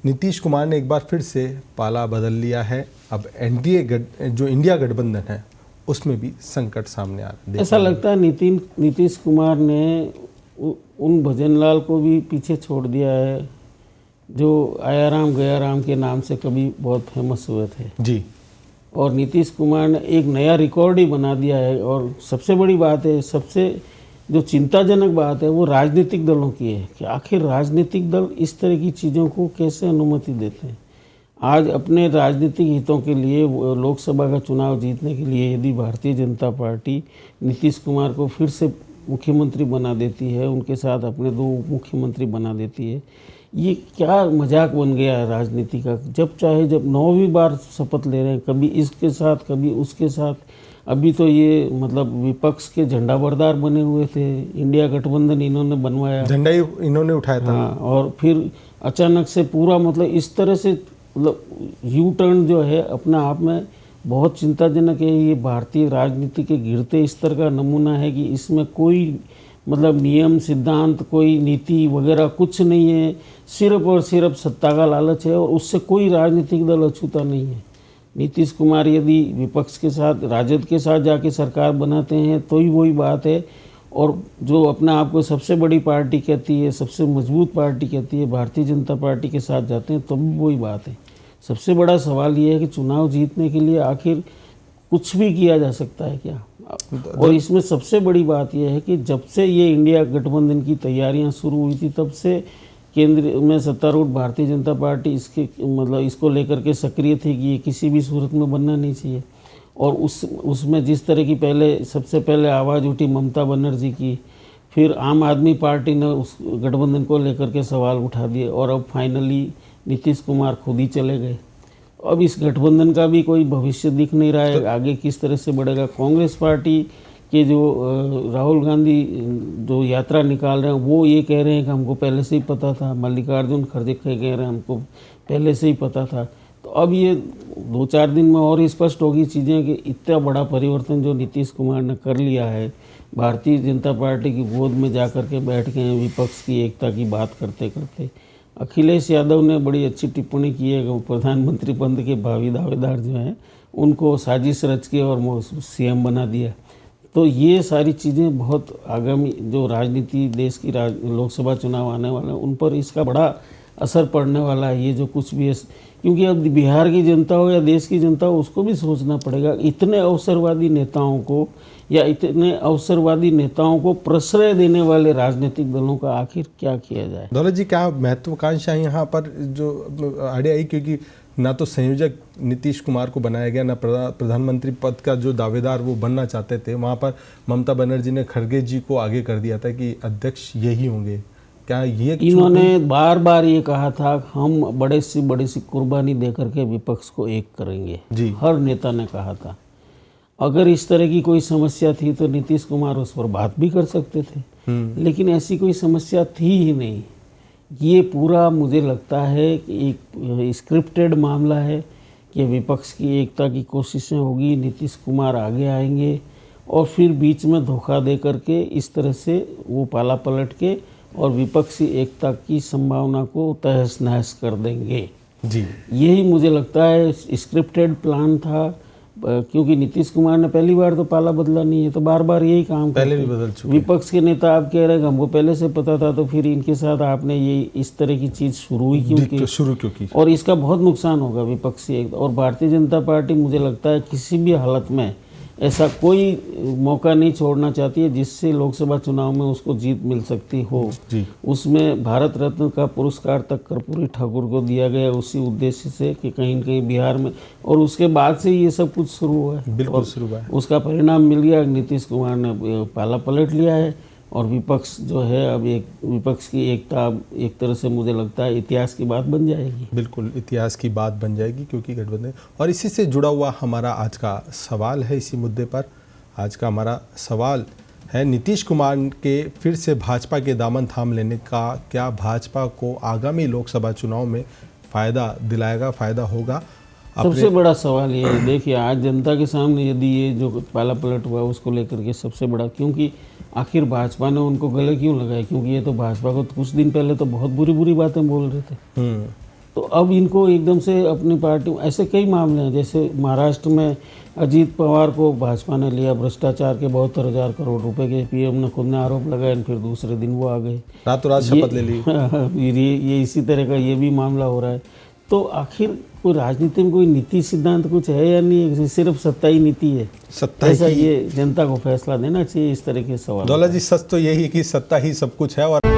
नीतीश कुमार ने एक बार फिर से पाला बदल लिया है। अब एनडीए जो इंडिया गठबंधन है उसमें भी संकट सामने आ रहा है। ऐसा लगता है नीतीश कुमार ने उन भजनलाल को भी पीछे छोड़ दिया है जो आया राम गया राम के नाम से कभी बहुत फेमस हुए थे जी। और नीतीश कुमार ने एक नया रिकॉर्ड ही बना दिया है। और सबसे बड़ी बात है, सबसे जो चिंताजनक बात है वो राजनीतिक दलों की है कि आखिर राजनीतिक दल इस तरह की चीज़ों को कैसे अनुमति देते हैं। आज अपने राजनीतिक हितों के लिए, लोकसभा का चुनाव जीतने के लिए यदि भारतीय जनता पार्टी नीतीश कुमार को फिर से मुख्यमंत्री बना देती है, उनके साथ अपने 2 मुख्यमंत्री बना देती है, ये क्या मजाक बन गया है राजनीति का। जब चाहे जब 9वीं बार शपथ ले रहे हैं, कभी इसके साथ कभी उसके साथ। अभी तो ये मतलब विपक्ष के झंडा बरदार बने हुए थे, इंडिया गठबंधन इन्होंने बनवाया, झंडा ही इन्होंने उठाया था। हाँ, और फिर अचानक से पूरा मतलब इस तरह से मतलब यू टर्न जो है अपने आप में बहुत चिंताजनक है। ये भारतीय राजनीति के गिरते स्तर का नमूना है कि इसमें कोई मतलब नियम सिद्धांत, कोई नीति वगैरह कुछ नहीं है, सिर्फ और सिर्फ सत्ता का लालच है और उससे कोई राजनीतिक दल अछूता नहीं है। नीतीश कुमार यदि विपक्ष के साथ, राजद के साथ जाके सरकार बनाते हैं तो ही वही बात है, और जो अपने आप को सबसे बड़ी पार्टी कहती है, सबसे मजबूत पार्टी कहती है, भारतीय जनता पार्टी के साथ जाते हैं तो भी वही बात है। सबसे बड़ा सवाल ये है कि चुनाव जीतने के लिए आखिर कुछ भी किया जा सकता है क्या। और इसमें सबसे बड़ी बात यह है कि जब से ये इंडिया गठबंधन की तैयारियां शुरू हुई थी तब से केंद्र में सत्तारूढ़ भारतीय जनता पार्टी इसको लेकर के सक्रिय थी कि ये किसी भी सूरत में बनना नहीं चाहिए। और उसमें जिस तरह की सबसे पहले आवाज़ उठी ममता बनर्जी की, फिर आम आदमी पार्टी ने उस गठबंधन को लेकर के सवाल उठा दिए और अब फाइनली नीतीश कुमार खुद ही चले गए। अब इस गठबंधन का भी कोई भविष्य दिख नहीं रहा है, आगे किस तरह से बढ़ेगा। कांग्रेस पार्टी के जो राहुल गांधी जो यात्रा निकाल रहे हैं वो ये कह रहे हैं कि हमको पहले से ही पता था, मल्लिकार्जुन खड़गे कह रहे हैं हमको पहले से ही पता था। तो अब ये 2-4 दिन में और स्पष्ट होगी चीज़ें कि इतना बड़ा परिवर्तन जो नीतीश कुमार ने कर लिया है, भारतीय जनता पार्टी की गोद में जा कर के बैठ गए हैं विपक्ष की एकता की बात करते करते। अखिलेश यादव ने बड़ी अच्छी टिप्पणी की है कि प्रधानमंत्री पद के भावी दावेदार जो हैं उनको साजिश रच के और सीएम बना दिया। तो ये सारी चीज़ें बहुत आगामी जो राजनीति देश की लोकसभा चुनाव आने वाले हैं उन पर इसका बड़ा असर पड़ने वाला है। ये जो कुछ भी है, क्योंकि अब बिहार की जनता हो या देश की जनता हो उसको भी सोचना पड़ेगा, इतने अवसरवादी नेताओं को या इतने अवसरवादी नेताओं को प्रश्रय देने वाले राजनीतिक दलों का आखिर क्या किया जाए। दौलत जी, क्या महत्वाकांक्षा यहाँ पर जो आइडिया आई, क्योंकि ना तो संयोजक नीतीश कुमार को बनाया गया, ना प्रधानमंत्री पद का जो दावेदार वो बनना चाहते थे, वहाँ पर ममता बनर्जी ने खड़गे जी को आगे कर दिया था कि अध्यक्ष यही होंगे। क्या ये इन्होंने बार बार ये कहा था हम बड़े सी कुर्बानी देकर के विपक्ष को एक करेंगे जी, हर नेता ने कहा था। अगर इस तरह की कोई समस्या थी तो नीतीश कुमार उस पर बात भी कर सकते थे, लेकिन ऐसी कोई समस्या थी ही नहीं। ये पूरा मुझे लगता है कि एक स्क्रिप्टेड मामला है कि विपक्ष की एकता की कोशिशें होगी, नीतीश कुमार आगे आएंगे और फिर बीच में धोखा दे करके इस तरह से वो पाला पलट के और विपक्षी एकता की संभावना को तहस नहस कर देंगे जी। यही मुझे लगता है स्क्रिप्टेड प्लान था, क्योंकि नीतीश कुमार ने पहली बार तो पाला बदला नहीं है, तो बार बार यही काम पहले भी बदल चुके। विपक्ष के नेता आप कह रहे हैं हमको पहले से पता था, तो फिर इनके साथ आपने ये इस तरह की चीज़ शुरू क्यों की, और इसका बहुत नुकसान होगा विपक्षी एकता। और भारतीय जनता पार्टी मुझे लगता है किसी भी हालत में ऐसा कोई मौका नहीं छोड़ना चाहती है जिससे लोकसभा चुनाव में उसको जीत मिल सकती हो जी। उसमें भारत रत्न का पुरस्कार तक कर्पूरी ठाकुर को दिया गया उसी उद्देश्य से कि कहीं न कहीं बिहार में, और उसके बाद से ये सब कुछ शुरू हुआ है, बिल्कुल शुरू हुआ है। उसका परिणाम मिल गया, नीतीश कुमार ने पाला पलट लिया है और विपक्ष जो है अब एक विपक्ष की एकता एक तरह से मुझे लगता है इतिहास की बात बन जाएगी। बिल्कुल इतिहास की बात बन जाएगी, क्योंकि गठबंधन। और इसी से जुड़ा हुआ हमारा आज का सवाल है, इसी मुद्दे पर आज का हमारा सवाल है, नीतीश कुमार के फिर से भाजपा के दामन थाम लेने का क्या भाजपा को आगामी लोकसभा चुनाव में फ़ायदा दिलाएगा, फ़ायदा होगा? सबसे बड़ा सवाल ये है, देखिए आज जनता के सामने यदि ये जो पाला पलट हुआ उसको लेकर के सबसे बड़ा, क्योंकि आखिर भाजपा ने उनको गले क्यों लगाया, क्योंकि ये तो भाजपा को कुछ दिन पहले तो बहुत बुरी बुरी बातें बोल रहे थे। तो अब इनको एकदम से अपनी पार्टी, ऐसे कई मामले हैं, जैसे महाराष्ट्र में अजीत पवार को भाजपा ने लिया, भ्रष्टाचार के 72,000 करोड़ रुपए के पीएम ने खुद ने आरोप लगाए, फिर दूसरे दिन वो आ गए, रातों रात शपथ ले ली। फिर ये इसी तरह का ये भी मामला हो रहा है। तो आखिर कोई राजनीति में कोई नीति सिद्धांत कुछ है या नहीं है, सिर्फ सत्ता ही नीति है? सत्ता ऐसा ही, ये जनता को फैसला देना चाहिए इस तरह के सवाल। दौलत जी सच तो यही है कि सत्ता ही सब कुछ है। और